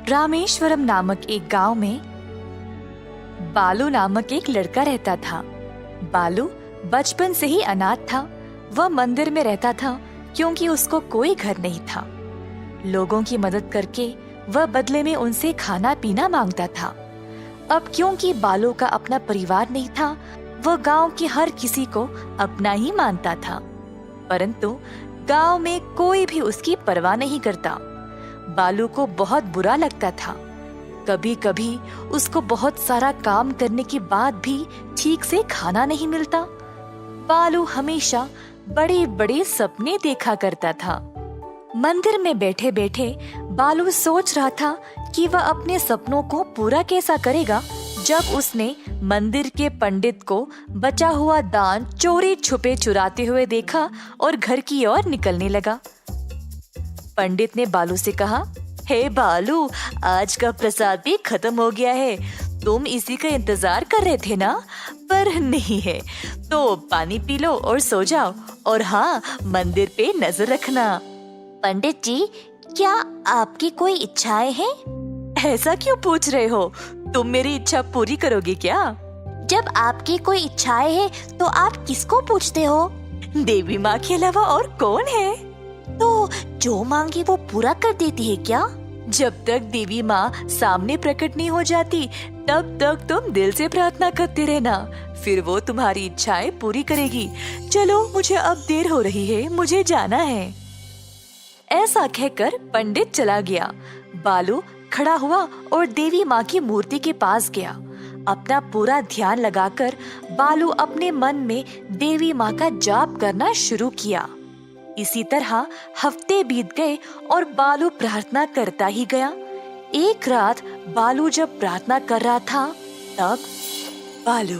रामेश्वरम नामक एक गांव में बालू नामक एक लड़का रहता था। बालू बचपन से ही अनाथ था। वह मंदिर में रहता था क्योंकि उसको कोई घर नहीं था। लोगों की मदद करके वह बदले में उनसे खाना पीना मांगता था। अब क्योंकि बालू का अपना परिवार नहीं था, वह गांव के हर किसी को अपना ही मानता था, परंतु गांव में कोई भी उसकी परवाह नहीं करता। बालू को बहुत बुरा लगता था। कभी कभी उसको बहुत सारा काम करने के बाद भी ठीक से खाना नहीं मिलता। बालू हमेशा बड़े बड़े सपने देखा करता था। मंदिर में बैठे बैठे बालू सोच रहा था कि वह अपने सपनों को पूरा कैसा करेगा, जब उसने मंदिर के पंडित को बचा हुआ दान चोरी छुपे चुराते हुए देखा और घर की ओर निकलने लगा। पंडित ने बालू से कहा, हे बालू, आज का प्रसाद भी खत्म हो गया है। तुम इसी का इंतजार कर रहे थे ना? पर नहीं है तो पानी पी लो और सो जाओ, और हाँ, मंदिर पे नजर रखना। पंडित जी, क्या आपकी कोई इच्छाएं हैं? ऐसा क्यों पूछ रहे हो? तुम मेरी इच्छा पूरी करोगे क्या? जब आपकी कोई इच्छाएं हैं तो आप किसको पूछते हो? देवी माँ के अलावा और कौन है? तो जो मांगे वो पूरा कर देती है क्या? जब तक देवी माँ सामने प्रकट नहीं हो जाती, तब तक तुम दिल से प्रार्थना करते रहना, फिर वो तुम्हारी इच्छाएं पूरी करेगी। चलो, मुझे अब देर हो रही है, मुझे जाना है। ऐसा कहकर पंडित चला गया। बालू खड़ा हुआ और देवी माँ की मूर्ति के पास गया। अपना पूरा ध्यान लगाकर बालू अपने मन में देवी माँ का जाप करना शुरू किया। इसी तरह हफ्ते बीत गए और बालू प्रार्थना करता ही गया। एक रात बालू जब प्रार्थना कर रहा था, तब बालू,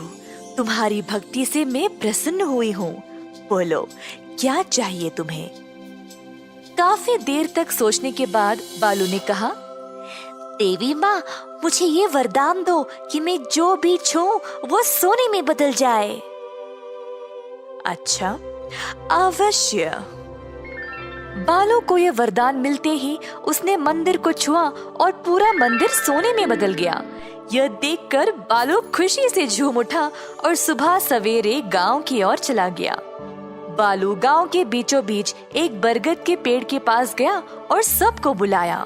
तुम्हारी भक्ति से मैं प्रसन्न हुई हूँ। बोलो, क्या चाहिए तुम्हें? काफी देर तक सोचने के बाद बालू ने कहा, देवी माँ, मुझे ये वरदान दो कि मैं जो भी छूऊं वो सोने में बदल जाए। अच्छा, अवश्य। बालू को यह वरदान मिलते ही उसने मंदिर को छुआ और पूरा मंदिर सोने में बदल गया। यह देखकर बालू खुशी से झूम उठा और सुबह सवेरे गांव की ओर चला गया। बालू गांव के बीचों बीच एक बरगद के पेड़ के पास गया और सबको बुलाया।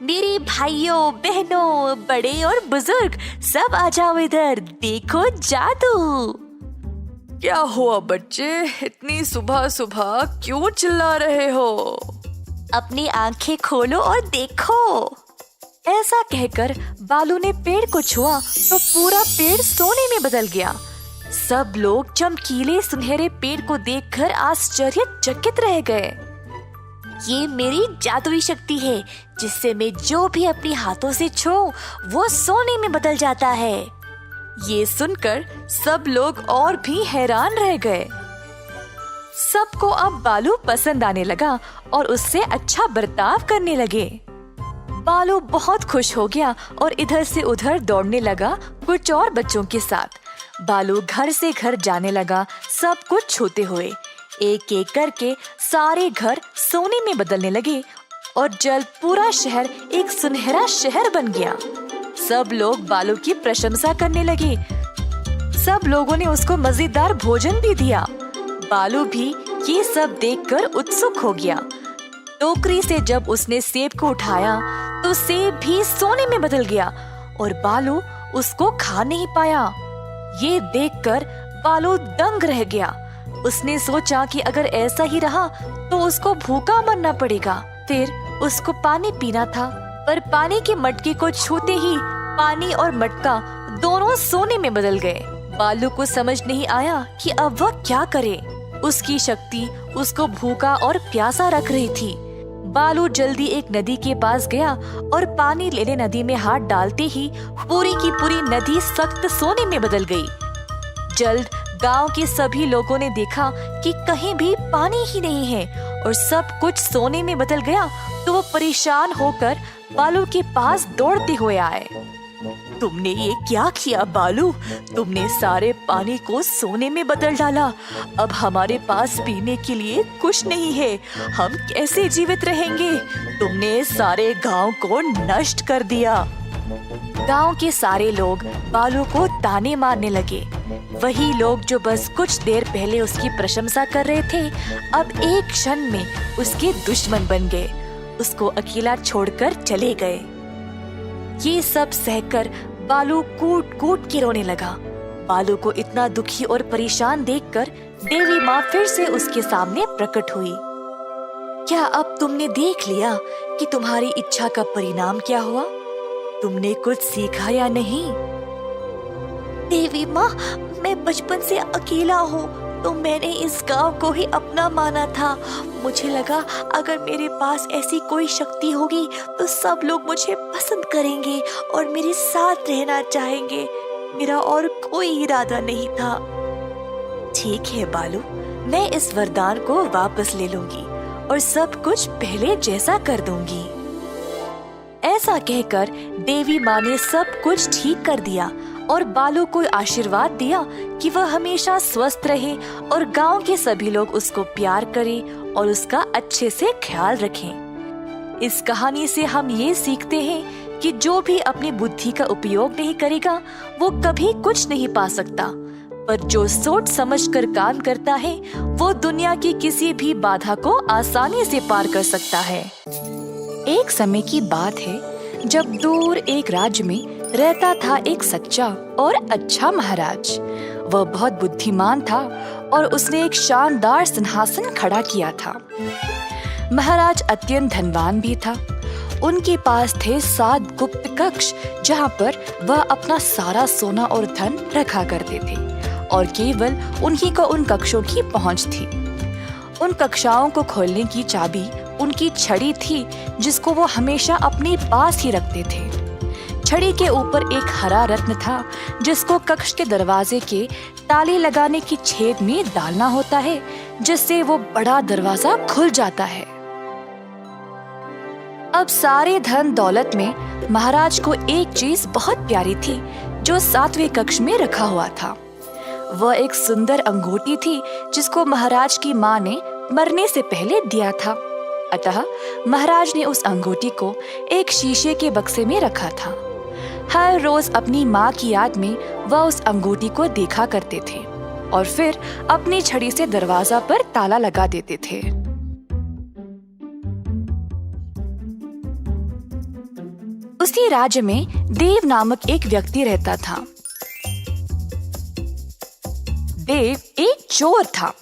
मेरे भाइयों बहनों, बड़े और बुजुर्ग, सब आ जाओ इधर, देखो जादू। क्या हुआ बच्चे, इतनी सुबह सुबह क्यों चिल्ला रहे हो? अपनी आंखें खोलो और देखो। ऐसा कहकर बालू ने पेड़ को छुआ तो पूरा पेड़ सोने में बदल गया। सब लोग चमकीले सुनहरे पेड़ को देखकर आश्चर्यचकित रह गए। ये मेरी जादुई शक्ति है, जिससे मैं जो भी अपने हाथों से छूऊं वो सोने में बदल जाता है। ये सुनकर सब लोग और भी हैरान रह गए। सबको अब बालू पसंद आने लगा और उससे अच्छा बर्ताव करने लगे। बालू बहुत खुश हो गया और इधर से उधर दौड़ने लगा कुछ और बच्चों के साथ। बालू घर से घर जाने लगा, सब कुछ छूते हुए। एक एक करके सारे घर सोने में बदलने लगे और जल्द पूरा शहर एक सुनहरा शहर बन गया। सब लोग बालू की प्रशंसा करने लगे। सब लोगों ने उसको मजेदार भोजन भी दिया। बालू भी ये सब देखकर उत्सुक हो गया। टोकरी से जब उसने सेब को उठाया तो सेब भी सोने में बदल गया और बालू उसको खा नहीं पाया। ये देखकर बालू दंग रह गया। उसने सोचा कि अगर ऐसा ही रहा तो उसको भूखा मरना पड़ेगा। फिर उसको पानी पीना था, पर पानी के मटके को छूते ही पानी और मटका दोनों सोने में बदल गए। बालू को समझ नहीं आया कि अब वह क्या करे। उसकी शक्ति उसको भूखा और प्यासा रख रही थी। बालू जल्दी एक नदी के पास गया और पानी लेने नदी में हाथ डालते ही पूरी की पूरी नदी सख्त सोने में बदल गई। जल्द गांव के सभी लोगों ने देखा कि कहीं भी पानी ही नहीं है और सब कुछ सोने में बदल गया, तो वो परेशान होकर बालू के पास दौड़ते हुए आए। तुमने ये क्या किया बालू? तुमने सारे पानी को सोने में बदल डाला। अब हमारे पास पीने के लिए कुछ नहीं है। हम कैसे जीवित रहेंगे? तुमने सारे गांव को नष्ट कर दिया। गांव के सारे लोग बालू को ताने मारने लगे। वही लोग जो बस कुछ देर पहले उसकी प्रशंसा कर रहे थे, अब एक क्षण में उसके दुश्मन बन गए। उसको अकेला छोड़कर चले गए। ये सब सहकर बालू कूट कूट के रोने लगा। बालू को इतना दुखी और परेशान देखकर देवी माँ फिर से उसके सामने प्रकट हुई। क्या अब तुमने देख लिया कि तुम्हारी इच्छा का परिणाम क्या हुआ? तुमने कुछ सीखा या नहीं? देवी माँ, मैं बचपन से अकेला हूँ, तो मैंने इस गांव को ही अपना माना था। मुझे लगा अगर मेरे पास ऐसी कोई शक्ति होगी तो सब लोग मुझे पसंद करेंगे और मेरे साथ रहना चाहेंगे। मेरा और कोई इरादा नहीं था। ठीक है बालू, मैं इस वरदान को वापस ले लूंगी और सब कुछ पहले जैसा कर दूंगी। ऐसा कहकर देवी माँ ने सब कुछ ठीक कर दिया और बालू को आशीर्वाद दिया कि वह हमेशा स्वस्थ रहे और गांव के सभी लोग उसको प्यार करें और उसका अच्छे से ख्याल रखें। इस कहानी से हम ये सीखते हैं कि जो भी अपनी बुद्धि का उपयोग नहीं करेगा वो कभी कुछ नहीं पा सकता, पर जो सोच समझकर काम करता है वो दुनिया की किसी भी बाधा को आसानी से पार कर सकता है। एक समय की बात है जब दूर एक राज्य में रहता था एक सच्चा और अच्छा महाराज। वह बहुत बुद्धिमान था और उसने एक शानदार सिंहासन खड़ा किया था। महाराज अत्यंत धनवान भी था। उनके पास थे 7 गुप्त कक्ष जहाँ पर वह अपना सारा सोना और धन रखा करते थे और केवल उन्हीं को उन कक्षों की पहुँच थी। उन कक्षाओं को खोलने की चाबी उनकी छड़ी थी, जिसको वो हमेशा अपने पास ही रखते थे। छड़ी के ऊपर एक हरा रत्न था, जिसको कक्ष के दरवाजे के ताले लगाने की छेद में डालना होता है, जिससे वो बड़ा दरवाजा खुल जाता है। अब सारे धन दौलत में महाराज को एक चीज बहुत प्यारी थी, जो 7वें कक्ष में रखा हुआ था। वह एक सुंदर अंगूठी थी, जिसको महाराज की माँ ने मरने से पहले दिया था। अतः महाराज ने उस अंगूठी को एक शीशे के बक्से में रखा था। हर रोज अपनी माँ की याद में वह उस अंगूठी को देखा करते थे और फिर अपनी छड़ी से दरवाजा पर ताला लगा देते थे। उसी राज्य में देव नामक एक व्यक्ति रहता था। देव एक चोर था।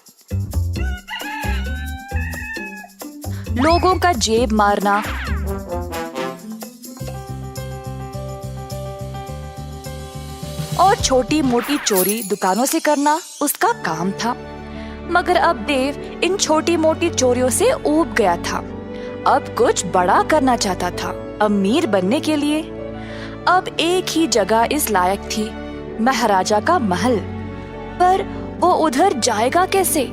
लोगों का जेब मारना, और छोटी मोटी चोरी दुकानों से करना उसका काम था। मगर अब देव इन छोटी मोटी चोरियों से ऊब गया था। अब कुछ बड़ा करना चाहता था, अमीर बनने के लिए। अब एक ही जगह इस लायक थी, महाराजा का महल। पर वो उधर जाएगा कैसे?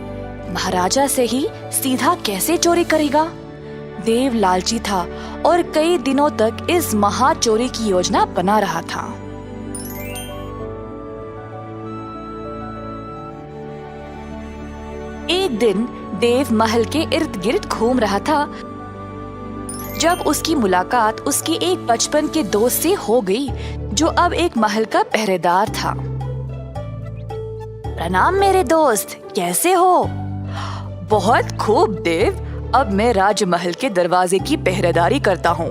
महाराजा से ही सीधा कैसे चोरी करेगा? देव लालची था और कई दिनों तक इस महा चोरी की योजना बना रहा था। एक दिन देव महल के इर्द गिर्द घूम रहा था जब उसकी मुलाकात उसके एक बचपन के दोस्त से हो गई, जो अब एक महल का पहरेदार था। प्रणाम मेरे दोस्त, कैसे हो? बहुत खूब देव, अब मैं राजमहल के दरवाजे की पहरेदारी करता हूँ।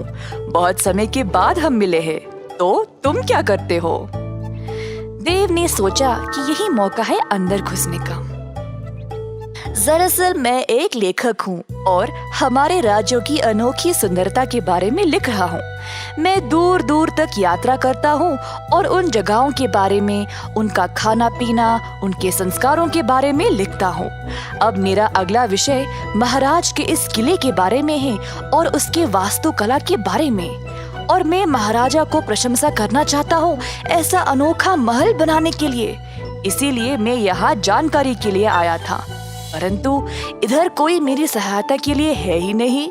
बहुत समय के बाद हम मिले हैं, तो तुम क्या करते हो? देव ने सोचा कि यही मौका है अंदर घुसने का। दरअसल मैं एक लेखक हूँ और हमारे राज्यों की अनोखी सुंदरता के बारे में लिख रहा हूँ। मैं दूर दूर तक यात्रा करता हूँ और उन जगहों के बारे में, उनका खाना पीना, उनके संस्कारों के बारे में लिखता हूँ। अब मेरा अगला विषय महाराज के इस किले के बारे में है और उसके वास्तुकला के बारे में। और मैं महाराजा को प्रशंसा करना चाहता हूँ ऐसा अनोखा महल बनाने के लिए। इसीलिए मैं यहाँ जानकारी के लिए आया था, परंतु इधर कोई मेरी सहायता के लिए है ही नहीं।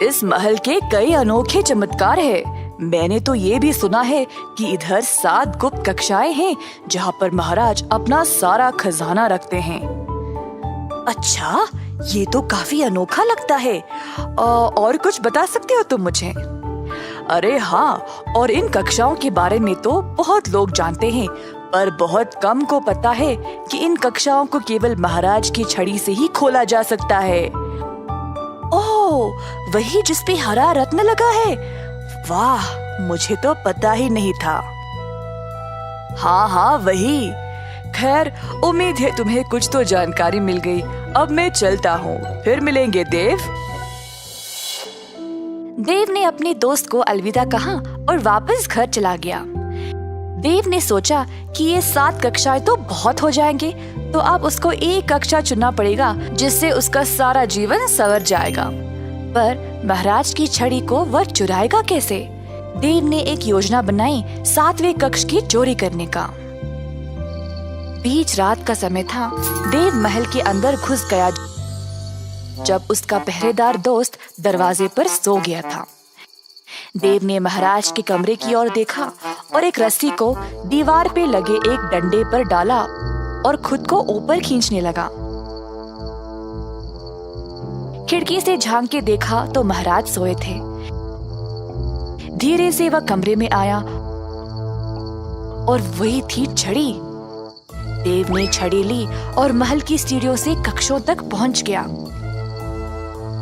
इस महल के कई अनोखे चमत्कार है, मैंने तो ये भी सुना है कि इधर 7 गुप्त कक्षाएं हैं जहाँ पर महाराज अपना सारा खजाना रखते हैं। अच्छा, ये तो काफी अनोखा लगता है। और कुछ बता सकते हो तुम मुझे? अरे हाँ, और इन कक्षाओं के बारे में तो बहुत लोग जानते हैं, पर बहुत कम को पता है कि इन कक्षाओं को केवल महाराज की छड़ी से ही खोला जा सकता है। ओह, वही जिस पे हरा रत्न लगा है। वाह, मुझे तो पता ही नहीं था। हाँ, वही। खैर, उम्मीद है तुम्हें कुछ तो जानकारी मिल गई। अब मैं चलता हूँ, फिर मिलेंगे देव। देव ने अपने दोस्त को अलविदा कहा और वापस घर चला गया। देव ने सोचा कि ये 7 कक्षाएं तो बहुत हो जाएंगे, तो अब उसको एक कक्षा चुनना पड़ेगा जिससे उसका सारा जीवन संवर जाएगा। पर महाराज की छड़ी को वह चुराएगा कैसे? देव ने एक योजना बनाई 7वें कक्ष की चोरी करने का। बीच रात का समय था। देव महल के अंदर घुस गया जब उसका पहरेदार दोस्त दरवाजे पर सो गया था। देव ने महाराज के कमरे की ओर देखा और एक रस्सी को दीवार पे लगे एक डंडे पर डाला और खुद को ऊपर खींचने लगा। खिड़की से झांक के देखा तो महाराज सोए थे। धीरे से वह कमरे में आया और वही थी छड़ी। देव ने छड़ी ली और महल की सीढ़ियों से कक्षों तक पहुंच गया,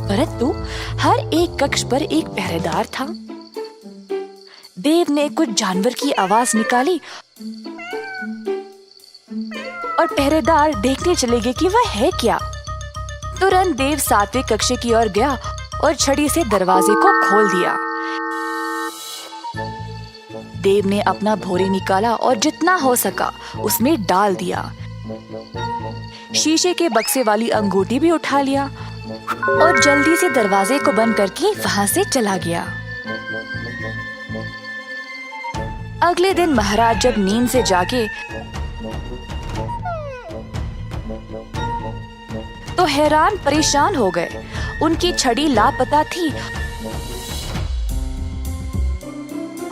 परंतु हर एक कक्ष पर एक पहरेदार था। देव ने कुछ जानवर की आवाज निकाली और पहरेदार देखने चले गए कि वह है क्या। तुरंत देव 7वें कक्ष की ओर गया और छड़ी से दरवाजे को खोल दिया। देव ने अपना भोरी निकाला और जितना हो सका उसमें डाल दिया। शीशे के बक्से वाली अंगूठी भी उठा लिया और जल्दी से दरवाजे को बंद करके वहां से चला गया। अगले दिन महाराज जब नींद से जागे तो हैरान परेशान हो गए। उनकी छड़ी लापता थी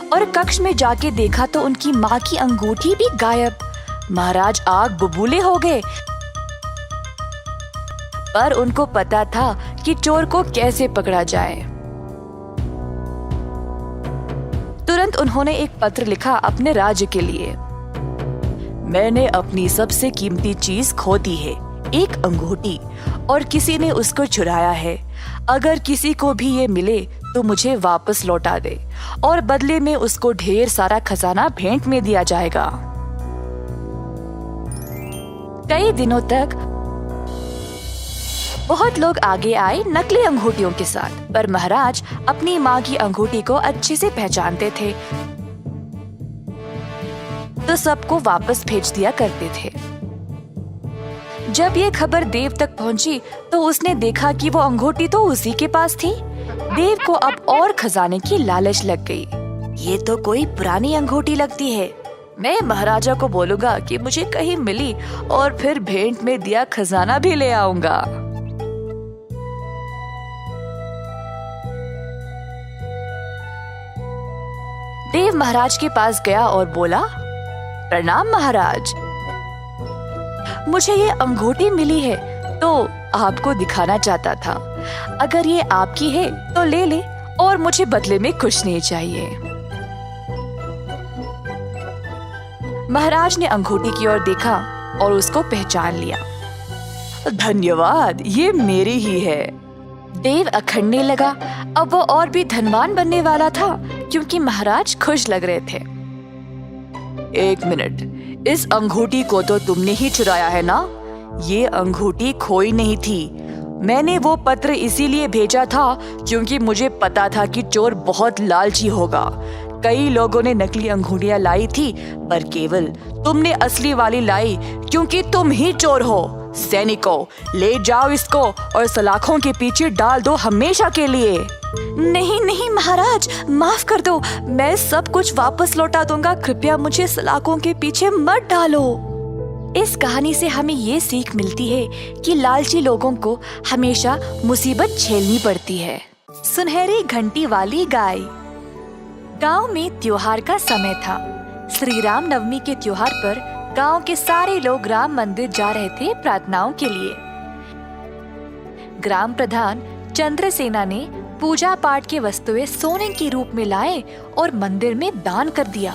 और कक्ष में जाके देखा तो उनकी माँ की अंगूठी भी गायब। महाराज आग बबूले हो गए, पर उनको पता था कि चोर को कैसे पकड़ा जाए। तुरंत उन्होंने एक पत्र लिखा अपने राज्य के लिए। मैंने अपनी सबसे कीमती चीज खो दी है, एक अंगूठी, और किसी ने उसको चुराया है। अगर किसी को भी ये मिले तो मुझे वापस लौटा दे और बदले में उसको ढेर सारा खजाना भेंट में दिया जाएगा। कई दिनों तक बहुत लोग आगे आए नकली अंगूठियों के साथ, पर महाराज अपनी माँ की अंगूठी को अच्छे से पहचानते थे, तो सबको वापस भेज दिया करते थे। जब ये खबर देव तक पहुंची तो उसने देखा कि वो अंगूठी तो उसी के पास थी। देव को अब और खजाने की लालच लग गई। ये तो कोई पुरानी अंगूठी लगती है। मैं महाराजा को बोलूंगा कि मुझे कहीं मिली और फिर भेंट में दिया खजाना भी ले आऊंगा। देव महाराज के पास गया और बोला, प्रणाम महाराज, मुझे ये अंगूठी मिली है तो आपको दिखाना चाहता था। अगर ये आपकी है तो ले ले और मुझे बदले में कुछ नहीं चाहिए। महाराज ने अंगूठी की ओर देखा और उसको पहचान लिया। धन्यवाद, ये मेरी ही है। देव अखड़ने लगा। अब वो और भी धनवान बनने वाला था क्योंकि महाराज खुश लग रहे थे। एक मिनट, इस अंगूठी को तो तुमने ही चुराया है ना? ये अंगूठी खोई नहीं थी। मैंने वो पत्र इसीलिए भेजा था क्योंकि मुझे पता था कि चोर बहुत लालची होगा। कई लोगों ने नकली अंगूठियां लाई थी, पर केवल तुमने असली वाली लाई क्योंकि तुम ही चोर हो। सैनिकों, ले जाओ इसको और सलाखों के पीछे डाल दो हमेशा के लिए। नहीं नहीं महाराज, माफ कर दो, मैं सब कुछ वापस लौटा दूंगा। कृपया मुझे सलाखों के पीछे मत डालो। इस कहानी से हमें ये सीख मिलती है कि लालची लोगों को हमेशा मुसीबत झेलनी पड़ती है। सुनहरी घंटी वाली गाय। गांव में त्योहार का समय था। श्री राम नवमी के त्योहार पर गांव के सारे लोग राम मंदिर जा रहे थे प्रार्थनाओं के लिए। ग्राम प्रधान चंद्रसेना ने पूजा पाठ की वस्तुएं सोने के रूप में लाए और मंदिर में दान कर दिया।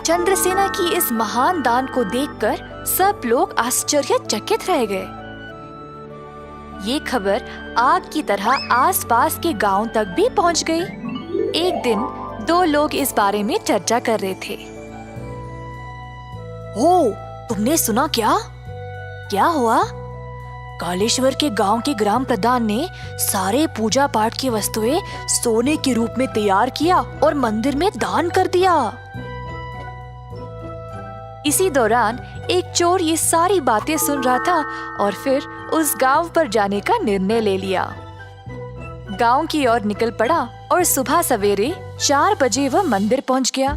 चंद्रसेना की इस महान दान को देखकर सब लोग आश्चर्यचकित रह गए। ये खबर आग की तरह आसपास के गांव तक भी पहुंच गई। एक दिन दो लोग इस बारे में चर्चा कर रहे थे। ओ, तुमने सुना क्या? क्या हुआ? कालेश्वर के गांव के ग्राम प्रधान ने सारे पूजा पाठ की वस्तुएं सोने के रूप में तैयार किया और मंदिर में दान कर दिया। इसी दौरान एक चोर ये सारी बातें सुन रहा था और फिर उस गांव पर जाने का निर्णय ले लिया। गांव की ओर निकल पड़ा और सुबह सवेरे 4 बजे वह मंदिर पहुंच गया।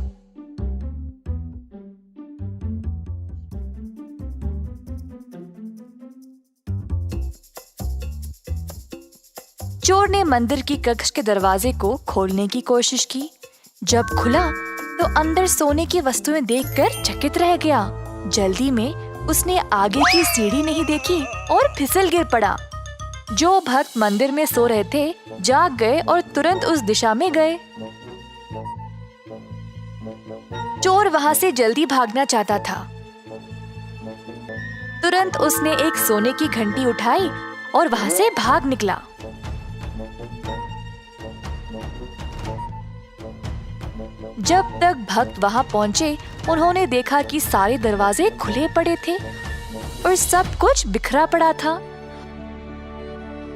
चोर ने मंदिर की कक्ष के दरवाजे को खोलने की कोशिश की। जब खुला तो अंदर सोने की वस्तुएं देखकर चकित रह गया। जल्दी में उसने आगे की सीढ़ी नहीं देखी और फिसल गिर पड़ा। जो भक्त मंदिर में सो रहे थे जाग गए और तुरंत उस दिशा में गए। चोर वहां से जल्दी भागना चाहता था। तुरंत उसने एक सोने की घंटी उठाई और वहां से भाग निकला। जब तक भक्त वहां पहुंचे, उन्होंने देखा कि सारे दरवाजे खुले पड़े थे और सब कुछ बिखरा पड़ा था।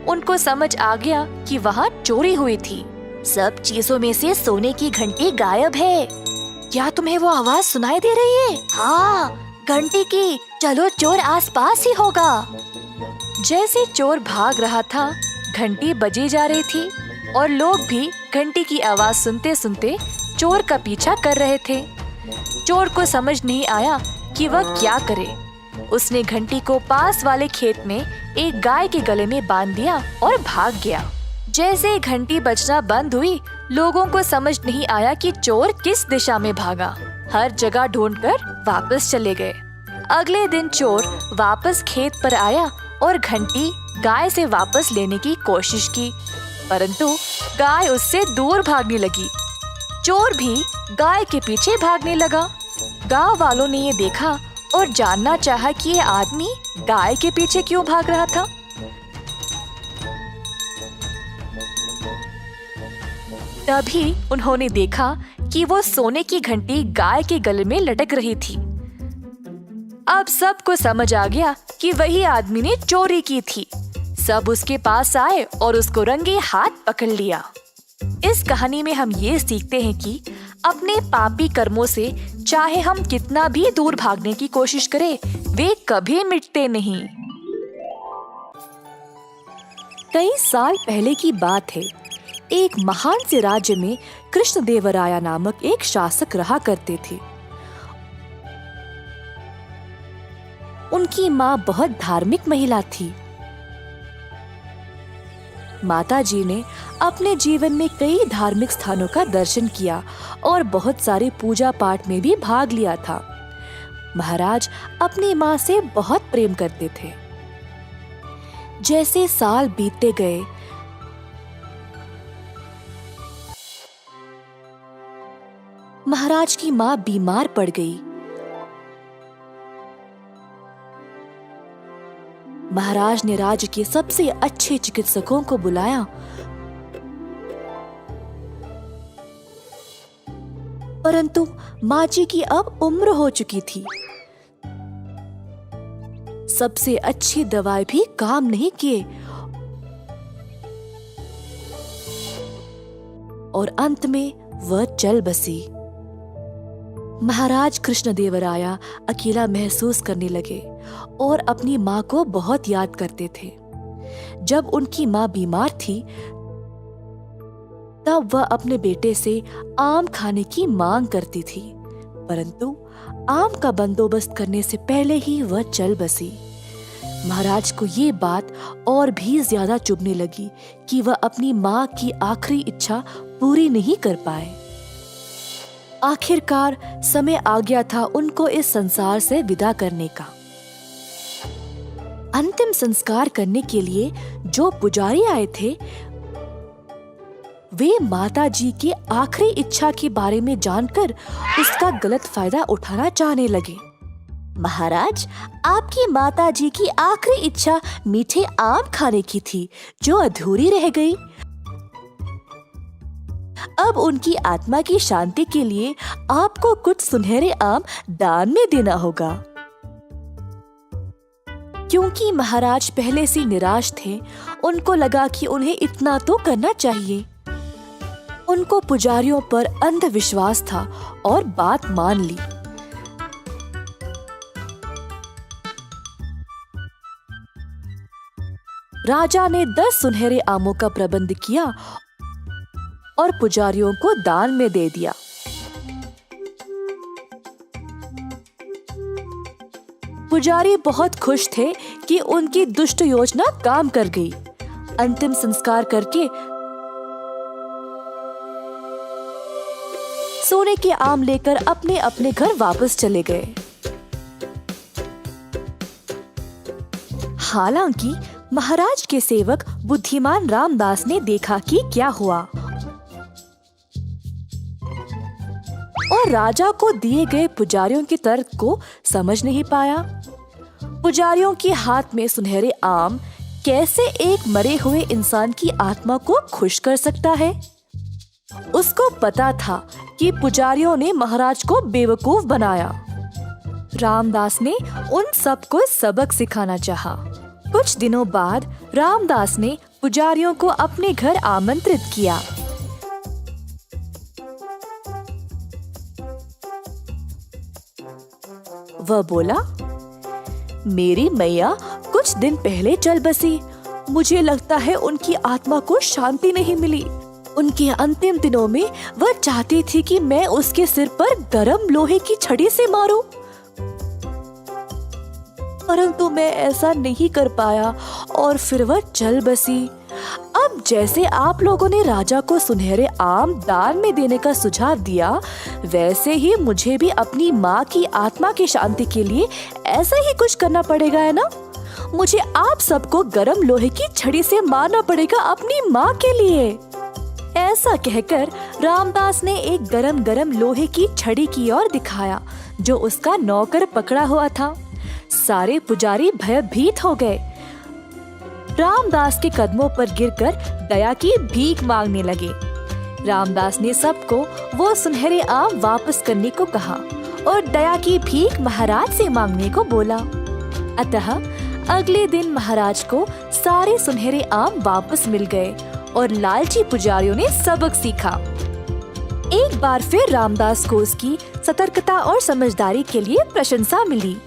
उनको समझ आ गया कि वहां चोरी हुई थी। सब चीजों में से सोने की घंटी गायब है। क्या तुम्हें वो आवाज सुनाई दे रही है? हाँ, घंटी की। चलो, चोर आसपास ही होगा। जैसे चोर भाग रहा था, घंटी बजी जा रही थी और लोग भी घंटी की आवाज सुनते सुनते चोर का पीछा कर रहे थे। चोर को समझ नहीं आया कि वह क्या करे। उसने घंटी को पास वाले खेत में एक गाय के गले में बांध दिया और भाग गया। जैसे घंटी बजना बंद हुई, लोगों को समझ नहीं आया कि चोर किस दिशा में भागा। हर जगह ढूंढकर वापस चले गए। अगले दिन चोर वापस खेत पर आया और घंटी गाय से वापस लेने की कोशिश की, परंतु गाय उससे दूर भागने लगी। चोर भी गाय के पीछे भागने लगा। गांव वालों ने ये देखा और जानना चाहा कि ये आदमी गाय के पीछे क्यों भाग रहा था। तभी उन्होंने देखा कि वो सोने की घंटी गाय के गले में लटक रही थी। अब सबको समझ आ गया कि वही आदमी ने चोरी की थी। सब उसके पास आए और उसको रंगे हाथ पकड़ लिया। इस कहानी में हम ये सीखते हैं कि अपने पापी कर्मों से चाहे हम कितना भी दूर भागने की कोशिश करें, वे कभी मिटते नहीं। कई साल पहले की बात है। एक महान से राज्य में कृष्णदेवराय नामक एक शासक रहा करते थे। उनकी माँ बहुत धार्मिक महिला थी। माताजी ने अपने जीवन में कई धार्मिक स्थानों का दर्शन किया और बहुत सारे पूजा पाठ में भी भाग लिया था। महाराज अपनी माँ से बहुत प्रेम करते थे। जैसे साल बीतते गए, महाराज की माँ बीमार पड़ गई। महाराज ने राज्य के सबसे अच्छे चिकित्सकों को बुलाया, परंतु माँ जी की अब उम्र हो चुकी थी। सबसे अच्छी दवाई भी काम नहीं किए और अंत में वह चल बसी। महाराज कृष्णदेवराय अकेला महसूस करने लगे और अपनी माँ को बहुत याद करते थे। जब उनकी माँ बीमार थी, तब वह अपने बेटे से आम खाने की मांग करती थी, परंतु आम का बंदोबस्त करने से पहले ही वह चल बसी। महाराज को ये बात और भी ज्यादा चुभने लगी कि वह अपनी माँ की आखिरी इच्छा पूरी नहीं कर पाए। आखिरकार समय आ गया था उनको इस संसार से विदा करने का। अंतिम संस्कार करने के लिए जो पुजारी आए थे, वे माता जी की आखिरी इच्छा के बारे में जानकर उसका गलत फायदा उठाना चाहने लगे। महाराज, आपकी माता जी की आखिरी इच्छा मीठे आम खाने की थी, जो अधूरी रह गई। अब उनकी आत्मा की शांति के लिए आपको कुछ सुनहरे आम दान में देना होगा। क्योंकि महाराज पहले से निराश थे, उनको लगा कि उन्हें इतना तो करना चाहिए। उनको पुजारियों पर अंधविश्वास था और बात मान ली। राजा ने 10 सुनहरे आमों का प्रबंध किया और पुजारियों को दान में दे दिया। पुजारी बहुत खुश थे कि उनकी दुष्ट योजना काम कर गई। अंतिम संस्कार करके सोने के आम लेकर अपने अपने घर वापस चले गए। हालांकि महाराज के सेवक बुद्धिमान रामदास ने देखा कि क्या हुआ और राजा को दिए गए पुजारियों के तर्क को समझ नहीं पाया। पुजारियों के हाथ में सुनहरे आम कैसे एक मरे हुए इंसान की आत्मा को खुश कर सकता है? उसको पता था कि पुजारियों ने महाराज को बेवकूफ बनाया। रामदास ने उन सबको सबक सिखाना चाहा। कुछ दिनों बाद रामदास ने पुजारियों को अपने घर आमंत्रित किया। वह बोला, मेरी मैया कुछ दिन पहले चल बसी। मुझे लगता है उनकी आत्मा को शांति नहीं मिली। उनके अंतिम दिनों में वह चाहती थी कि मैं उसके सिर पर गरम लोहे की छड़ी से मारूं, परंतु मैं ऐसा नहीं कर पाया और फिर वह चल बसी। अब जैसे आप लोगों ने राजा को सुनहरे आम दान में देने का सुझाव दिया, वैसे ही मुझे भी अपनी माँ की आत्मा की शांति के लिए ऐसा ही कुछ करना पड़ेगा, है ना? मुझे आप सबको गरम लोहे की छड़ी से मारना पड़ेगा अपनी माँ के लिए। ऐसा कहकर रामदास ने एक गरम गरम लोहे की छड़ी की ओर दिखाया, जो उसका नौकर पकड़ा हुआ था। सारे पुजारी भयभीत हो गए। रामदास के कदमों पर गिरकर दया की भीख मांगने लगे। रामदास ने सबको वो सुनहरे आम वापस करने को कहा और दया की भीख महाराज से मांगने को बोला। अतः अगले दिन महाराज को सारे सुनहरे आम वापस मिल गए और लालची पुजारियों ने सबक सीखा। एक बार फिर रामदास को उसकी सतर्कता और समझदारी के लिए प्रशंसा मिली।